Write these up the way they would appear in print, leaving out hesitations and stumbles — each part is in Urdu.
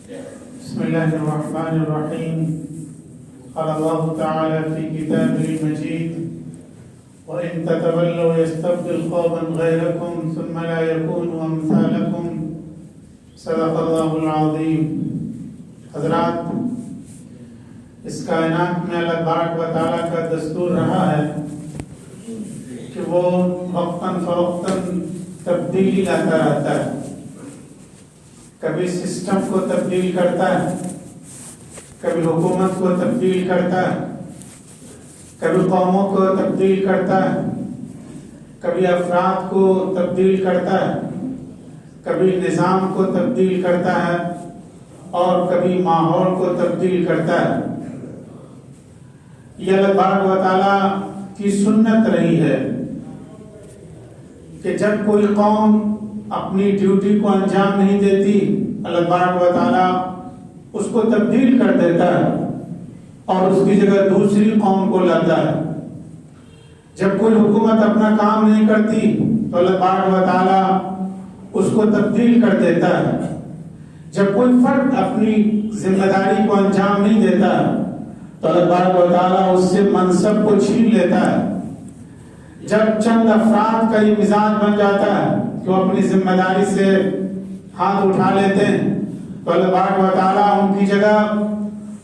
بسم الله الرحمن الرحيم. قال الله تعالى في كتابه المجيد: وإن تتولوا يستبدل قوما غيركم ثم لا يكونوا أمثالكم. صدق الله العظيم. حضرات، اس کائنات میں اللہ تبارک و تعالیٰ کا دستور رہا ہے کہ وہ وقتاً فوقتاً تبدیلی لاتا رہتا ہے. کبھی سسٹم کو تبدیل کرتا ہے، کبھی حکومت کو تبدیل کرتا ہے، کبھی قوموں کو تبدیل کرتا ہے، کبھی افراد کو تبدیل کرتا ہے، کبھی نظام کو تبدیل کرتا ہے اور کبھی ماحول کو تبدیل کرتا ہے. یہ اللہ تبارک و تعالیٰ کی سنت رہی ہے کہ جب کوئی قوم اپنی ڈیوٹی کو انجام نہیں دیتی، اللہ تبارک و تعالیٰ اس کو تبدیل کر دیتا ہے اور اس کی جگہ دوسری قوم کو لاتا ہے. جب کوئی حکومت اپنا کام نہیں کرتی تو اللہ تبارک و تعالیٰ اس کو تبدیل کر دیتا ہے. جب کوئی فرد اپنی ذمہ داری کو انجام نہیں دیتا تو اللہ تبارک و تعالیٰ اس سے منصب کو چھین لیتا ہے. جب چند افراد کا یہ مزاج بن جاتا ہے کہ وہ اپنی ذمہ داری سے ہاتھ اٹھا لیتے ہیں تو اللہ تبارک و تعالیٰ ان کی جگہ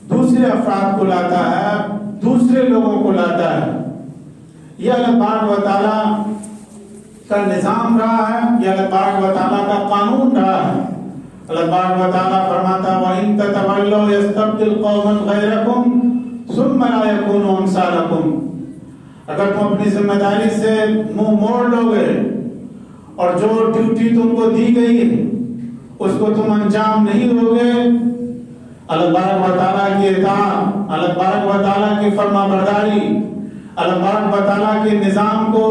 دوسرے افراد کو لاتا ہے، دوسرے لوگوں کو لاتا ہے. یہ اللہ تبارک و تعالیٰ کا نظام رہا ہے، یہ اللہ تبارک و تعالیٰ کا قانون رہا ہے. اللہ تبارک و تعالیٰ فرماتا: وَإِن تَتَوَلَّوْا يَسْتَبْدِلْ قَوْمًا غَيْرَكُمْ ثُمَّ لَا يَكُونُوا أَمْثَالَكُمْ. اگر تم اپنی ذمہ داری سے منہ موڑ لو گے اور جو ڈیوٹی تم کو دی گئی ہے اس کو تم انجام نہیں دو گے، اللہ تبارک و تعالیٰ کی اطاعت، اللہ تبارک و تعالیٰ کی فرما برداری، اللہ تبارک و تعالیٰ کے نظام کو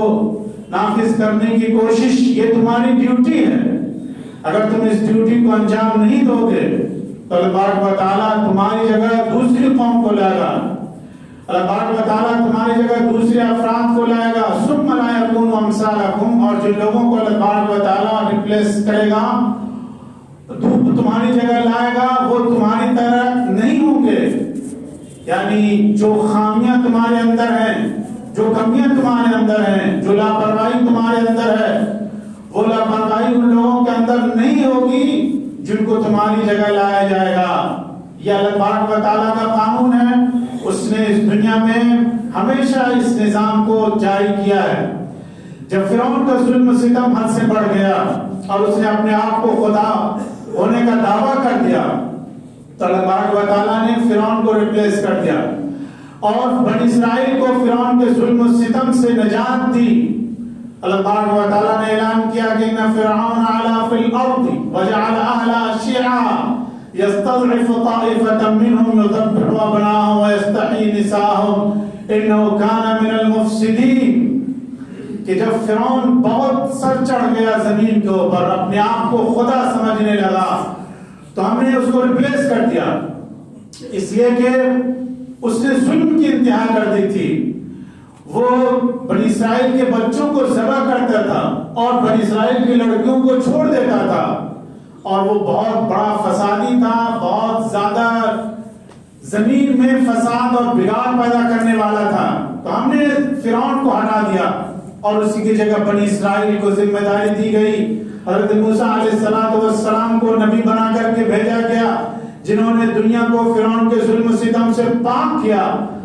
نافذ کرنے کی کوشش، یہ تمہاری ڈیوٹی ہے. اگر تم اس ڈیوٹی کو انجام نہیں دو گے تو اللہ تبارک و تعالیٰ تمہاری جگہ دوسری قوم کو لائے گا، اللہ تبارک و تعالیٰ تمہاری جگہ دوسرے افراد کو لائے گا. ثم لا يكونوا امثالكم. اور جن لوگوں کو اللہ تبارک و تعالیٰ ریپلیس کرے گا، تمہاری جگہ لائے گا، وہ تمہاری طرح نہیں ہوں گے. یعنی جو خامیاں تمہارے اندر ہیں، جو کمیاں تمہارے اندر ہیں، جو لاپرواہی تمہارے اندر ہے، وہ لاپرواہی ان لوگوں کے اندر نہیں ہوگی جن کو تمہاری جگہ لایا جائے گا. یہ اللہ تبارک و تعالیٰ کا قانون ہے. اس نے اس دنیا میں ہمیشہ اس نظام کو جاری کیا ہے. جب فرعون کا ظلم و ستم حد سے بڑھ گیا اور اس نے اپنے آپ کو خدا ہونے کا دعویٰ کر دیا تو اللہ تبارک و تعالیٰ نے فرعون کو ریپلیس کر دیا اور بنی اسرائیل کو فرعون کے ظلم و ستم سے نجات دی. اللہ تبارک و تعالیٰ نے اعلان کیا کہ ان فرعون علا فی الارض وجعل اہلها شیعا يستضعف طائفة منهم يذبح أبناءهم ويستحيي نساءهم إنه كان من المفسدين. کہ جب فرعون بہت سر چڑھ گیا زمین کے اوپر، اپنے آپ کو خدا سمجھنے لگا تو ہم نے اس کو ریپلیس کر دیا، اس لیے کہ اس نے ظلم کی انتہا کر دی تھی. وہ بنی اسرائیل کے بچوں کو ذبح کرتا تھا اور بنی اسرائیل کی لڑکیوں کو چھوڑ دیتا تھا اور وہ بہت بڑا فسادی تھا، بہت زیادہ زمین میں فساد اور بگاڑ پیدا کرنے والا تھا. تو ہم نے فرعون کو ہٹا دیا اور اسی کی جگہ بنی اسرائیل کو ذمہ داری دی گئی. حضرت موسیٰ علیہ السلام کو نبی بنا کر کے بھیجا گیا جنہوں نے دنیا کو فرعون کے ظلم و ستم سے پاک کیا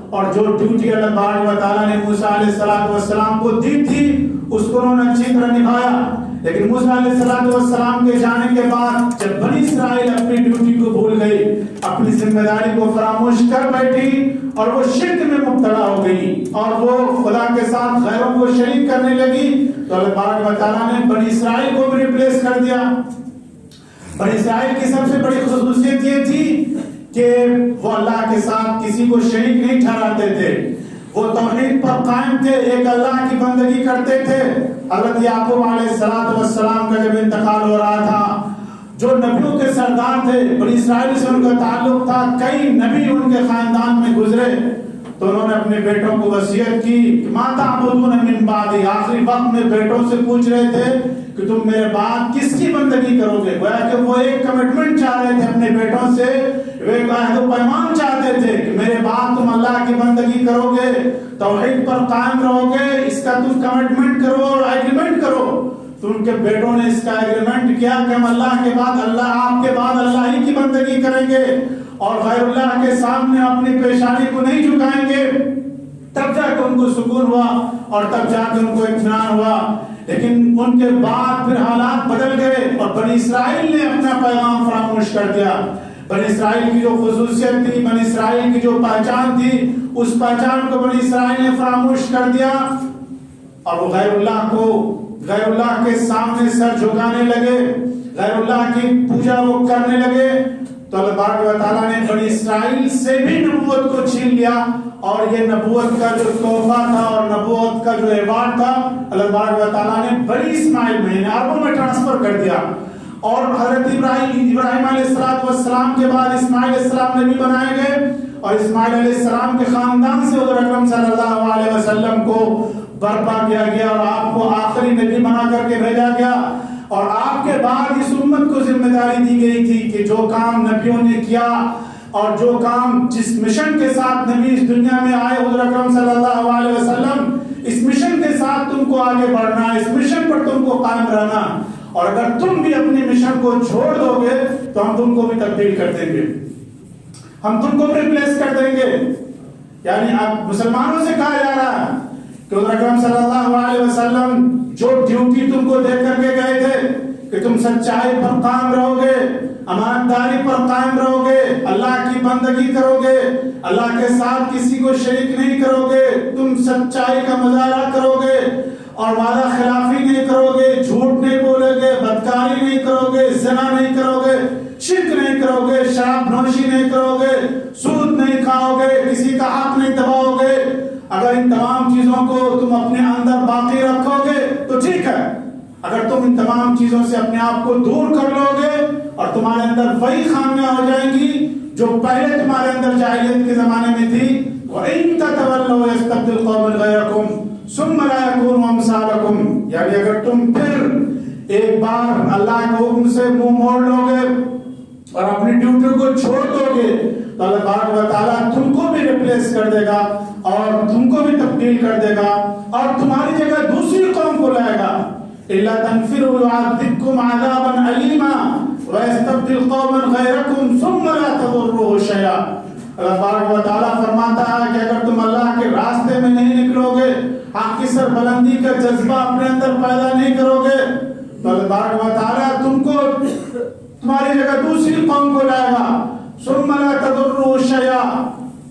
اور جو ڈیوٹی اللہ تبارک و تعالیٰ نے موسیٰ علیہ السلام کو دی تھی اس کو انہوں نے اچھی طرح نبھایا. لیکن موسیٰ علیہ السلام کے جانے کے بعد جب بنی اسرائیل اپنی ڈیوٹی کو بھول گئی، اپنی ذمہ داری کو فراموش کر بیٹھی اور وہ شرک میں مبتلا ہو گئی اور وہ خدا کے ساتھ غیروں کو شریک کرنے لگی تو اللہ تبارک و تعالیٰ نے بنی اسرائیل کو بھی ریپلیس کر دیا. بنی اسرائیل کی سب سے بڑی خصوصیت یہ تھی کہ وہ اللہ کے ساتھ کسی کو شریک نہیں ٹھہراتے تھے، وہ توحید پر قائم تھے، ایک اللہ کی بندگی کرتے تھے. حضرت یعقوب علیہ السلام کا جب انتقال ہو رہا تھا، جو نبیوں کے سردار تھے، بنی اسرائیل سے ان کا تعلق تھا، کئی نبی ان کے خاندان میں گزرے تو انہوں نے اپنے بیٹوں کو وصیت کی کہ ما تعبدون من بعدی. آخری وقت میں بیٹوں سے پوچھ رہے تھے کہ تم میرے بعد کس کی بندگی کرو گے. گویا کہ وہ ایک کمٹمنٹ چاہ رہے تھے اپنے بیٹوں سے عہد و پیمان چاہتے تھے کہ میرے بعد تم اللہ کی بندگی کرو گے، توحید پر قائم رہو گے، اس کا تم کمٹمنٹ کرو اور ایگریمنٹ کرو. تو ان کے بیٹوں نے اس کا ایگریمنٹ کیا کہ ہم اللہ کے بعد آپ کے بعد اللہ ہی کی بندگی کریں گے اور غیر اللہ کے سامنے اپنی پیشانی کو نہیں جھکائیں گے. تب جا کے ان کو سکون ہوا اور تب جا کے ان کو اطمینان ہوا. لیکن ان کے بعد پھر حالات بدل گئے اور بنی اسرائیل نے اپنا پیغام فراموش کر دیا. بنی اسرائیل کی جو خصوصیت تھی، بنی اسرائیل کی جو پہچان تھی، اس پہچان کو بنی اسرائیل نے فراموش کر دیا اور وہ غیر اللہ کے سامنے سر جھکانے لگے، غیر اللہ کی پوجا وہ کرنے لگے. تو اللہ تبارک و تعالیٰ نے بنی اسرائیل سے بھی نبوت کو چھین لیا اور یہ نبوت کا جو تحفہ تھا اور نبوت کا جو ایوارڈ تھا اللہ تبارک و تعالیٰ نے بنی اسماعیل میں عربوں میں ٹرانسفر کر دیا. اور حضرت ابراہیم علیہ السلام کے بعد اسماعیل علیہ السلام نبی بنائے گئے اور اسماعیل علیہ السلام کے خاندان سے حضور اکرم صلی اللہ علیہ وسلم کو برپا کیا گیا اور آپ کو آخری نبی بنا کر کے بھیجا گیا. اور آپ کے بعد اس امت کو ذمہ داری دی گئی تھی کہ جو کام نبیوں نے کیا اور جو کام جس مشن کے ساتھ نبی اس دنیا میں آئے حضور اکرم صلی اللہ علیہ وسلم، اس مشن کے ساتھ تم کو آگے بڑھنا، اس مشن پر تم کو قائم رہنا. اور اگر تم بھی اپنے مشن کو چھوڑ دو گے تو ہم تم کو بھی تبدیل کر دیں گے، ہم تم کو بھی ریپلیس کر دیں گے. یعنی اب مسلمانوں سے کہا جا رہا ہے کہ حضور اکرم صلی اللہ علیہ وسلم جو ڈیوٹی تم کو دے کر کے گئے تھے کہ تم سچائی پر قائم رہو گے، امانتداری پر قائم رہو گے، اللہ کی بندگی کرو گے، اللہ کے ساتھ کسی کو شریک نہیں کرو گے، تم سچائی کا مظاہرہ کرو گے اور وعدہ خلافی نہیں کرو گے، جھوٹ نہیں بولو گے، بدکاری نہیں کرو گے، زنا نہیں کرو گے، شرک نہیں کرو گے، شراب نوشی نہیں کرو گے، سود نہیں کھاؤ گے، کسی کا حق نہیں دباؤ گے. اگر ان تمام چیزوں کو تم اپنے اندر باقی رکھو گے تو ٹھیک ہے. اگر تم ان تمام چیزوں سے اپنے آپ کو دور کر لو گے اور تمہارے اندر وہی خامیاں ہو جائیں گی جو پہلے تمہارے اندر جاہلیت کے زمانے میں تھی. وَإِن تَتَوَلَّوْا يَسْتَبْدِلْ قَوْمًا غَيْرَكُمْ ثُمَّ لَا يَكُونُوا أَمْثَالَكُمْ. یعنی اگر تم پھر ایک بار اللہ کے حکم سے منہ موڑ لو گے اور اپنی ڈیوٹی کو چھوڑ دو گے تو اللہ تبارک و تعالیٰ تم کو بھی ریپلیس کر دے گا اور تم کو بھی تبدیل کر دے گا اور تمہاری جگہ دوسری قوم کو لائے گا. إِلَّا تَنْفِرُوا يُعَذِّبْكُمْ عَذَابًا أَلِيمًا وَيَسْتَبْدِلْ قَوْمًا غَيْرَكُمْ ثُمَّ لَا تَضُرُّوهُ شَيْئًا. اللہ تبارک و تعالیٰ فرماتا ہے کہ اگر تم اللہ کے راستے میں نہیں نکلو گے، حق کی سربلندی کا جذبہ اپنے اندر پیدا نہیں کرو گے تو اللہ تبارک و تعالیٰ تم کو تمہاری جگہ دوسری قوم کو لائے گا. ثُمَّ لَا تَضُرُّوهُ شَيْئًا.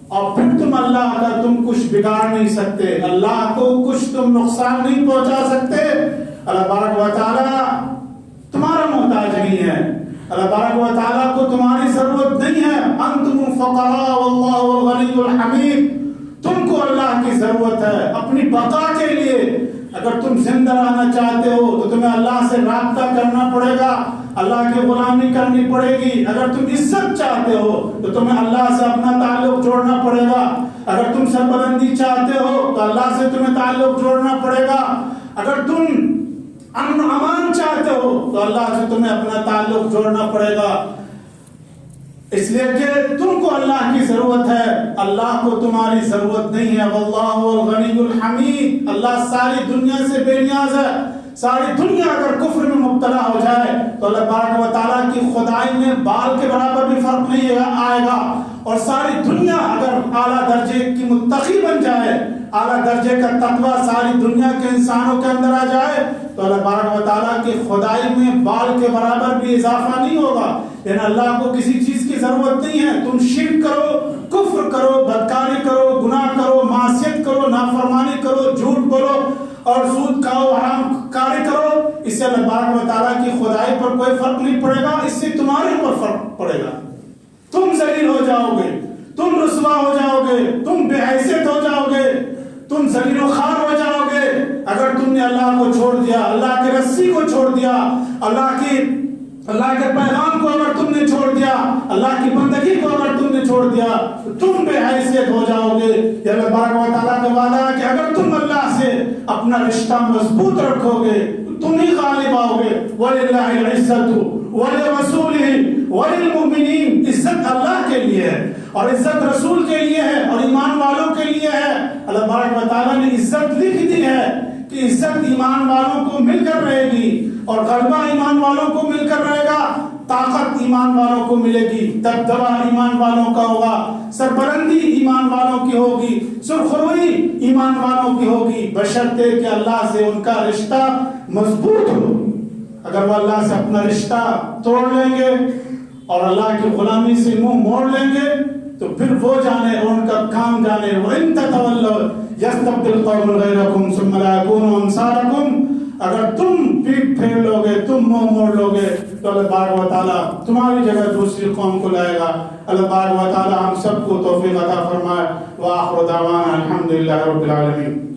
اور پھر تم اللہ کا تم کچھ بگاڑ نہیں سکتے، اللہ کو کچھ تم نقصان نہیں پہنچا سکتے. اللہ تبارک و تعالیٰ تمہارا محتاج نہیں ہے، اللہ تبارک و تعالیٰ کو تمہاری ضرورت نہیں ہے. انتم الفقراء واللہ الغنی الحمید. تم کو اللہ کی ضرورت ہے اپنی بقا کے لیے. اگر تم زندہ رہنا چاہتے ہو تو تمہیں اللہ سے رابطہ کرنا پڑے گا، اللہ کی غلامی کرنی پڑے گی. اگر تم عزت چاہتے ہو تو تمہیں اللہ سے اپنا تعلق جوڑنا پڑے گا. اگر تم سربلندی چاہتے ہو تو اللہ سے تمہیں تعلق جوڑنا پڑے گا. اگر تم امن و امان چاہتے ہو تو اللہ سے تمہیں اپنا تعلق جوڑنا پڑے گا. اس لیے کہ تم کو اللہ کی ضرورت ہے، اللہ کو تمہاری ضرورت نہیں ہے. واللہ الغنی الحمید. اللہ ساری دنیا سے بے نیاز ہے. ساری دنیا اگر کفر میں مبتلا ہو جائے تو اللہ تبارک و تعالیٰ کی خدائی میں بال کے برابر بھی فرق نہیں آئے گا. اور ساری دنیا اگر اعلیٰ درجے کی متقی بن جائے، اعلیٰ درجے کا تقوی ساری دنیا کے انسانوں کے اندر آ جائے تو اللہ تبارک و تعالیٰ کی خدائی میں بال کے برابر بھی اضافہ نہیں ہوگا. یعنی اللہ کو کسی چیز کی ضرورت نہیں ہے. تم شرک کرو، کفر کرو، بدکاری کرو، گناہ کرو، معصیت کرو، نافرمانی کرو، جھوٹ بولو اور سود کھاؤ، حرام کاری کرو، اس سے اللہ تبارک و تعالیٰ کی خدائی پر کوئی فرق نہیں پڑے گا. اس سے تمہارے اوپر فرق پڑے گا. تم ذلیل ہو جاؤ گے، تم رسوا ہو جاؤ گے، تم بے حیثیت ہو جاؤ گے، تم ذلیل و خوار ہو جاؤ گے اگر تم نے اللہ کو چھوڑ دیا، اللہ کی رسی کو چھوڑ دیا، اللہ کے پیغام کو اگر تم نے چھوڑ دیا، اللہ کی بندگی کو اگر تم نے چھوڑ دیا تو تم بے حیثیت ہو جاؤ گے. یہ اللہ تبارک و تعالیٰ کا وعدہ ہے کہ اگر تم اللہ سے اپنا رشتہ مضبوط رکھو گے تو تم ہی غالب آؤ گے. وَلِلَّهِ الْعِزَّةُ وَلِرَسُولِهِ وَلِلْمُؤْمِنِينَ. عزت اللہ کے لیے ہے اور عزت رسول کے لیے ہے اور ایمان والوں کے لیے ہے. اللہ تبارک و تعالیٰ نے عزت لکھ دی ہے کہ عزت ایمان والوں کو مل کر رہے گی اور غلبہ ایمان والوں کو مل کر رہے گا. طاقت ایمان والوں کو ملے گی, دبدبا ایمان والوں کا ہوگا, سربلندی ایمان والوں کی ہوگی, سرخروئی ایمان والوں کی ہوگی, بشرطے کہ اللہ سے ان کا رشتہ مضبوط ہو. اگر وہ اللہ سے اپنا رشتہ توڑ لیں گے اور اللہ کی غلامی سے منہ موڑ لیں گے تو پھر وہ جانے اور ان کا کام جانے. وَإِن تَتَوَلَّوْا يَسْتَبْدِلْ قَوْمًا غَيْرَكُمْ ثُمَّ لَا يَكُونُوا أَمْثَالَكُمْ. اگر تم پیٹ پھیر لو گے, تم منہ موڑ لو گے تو اللہ تبارک و تعالیٰ تمہاری جگہ دوسری قوم کو لائے گا. اللہ تبارک و تعالیٰ ہم سب کو توفیق عطا فرمائے. وآخر دعوانا الحمدللہ رب العالمین.